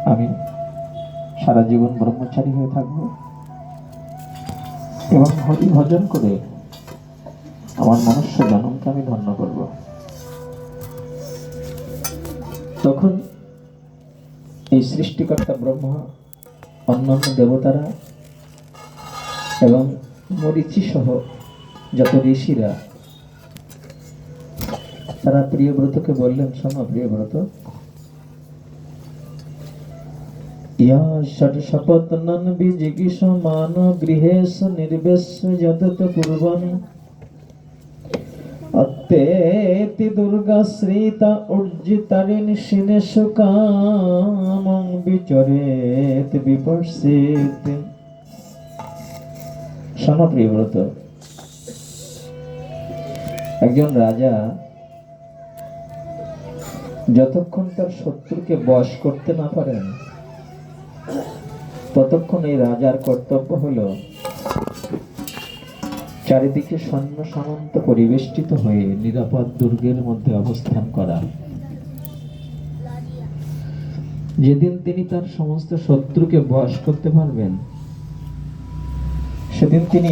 আমি সারা জীবন ব্রহ্মচারী হয়ে থাকব এবং হরি ভজন করে আমার মনুষ্য জন্মকে আমি ধন্য করব। তখন এই সৃষ্টিকর্তা ব্রহ্মা, অন্যান্য দেবতারা এবং মরীচি সহ যত ঋষিরা তারা প্রিয়ব্রতকে বললেন, শোনো প্রিয়ব্রত, ইয়া ষট শপথনন বিজিগীষ মান গৃহেশ নির্বেশ যদত পূর্বন অত্যেতি দুর্গা শ্রীতা উর্জিতারিণী শিনেশু কামং বিচরেত বিপর্ষিত। শোনো প্রিয়ব্রত, একজন রাজা যতক্ষণ তার শত্রুকে বশ করতে না পারেন ততক্ষণ এই রাজার কর্তব্য হলো চারিদিকে সৈন্য সামন্ত পরিবেষ্টিত হয়ে নিরাপদ দুর্গের মধ্যে অবস্থান করা। যেদিন তিনি তার সমস্ত শত্রুকে বশ করতে পারবেন সেদিন তিনি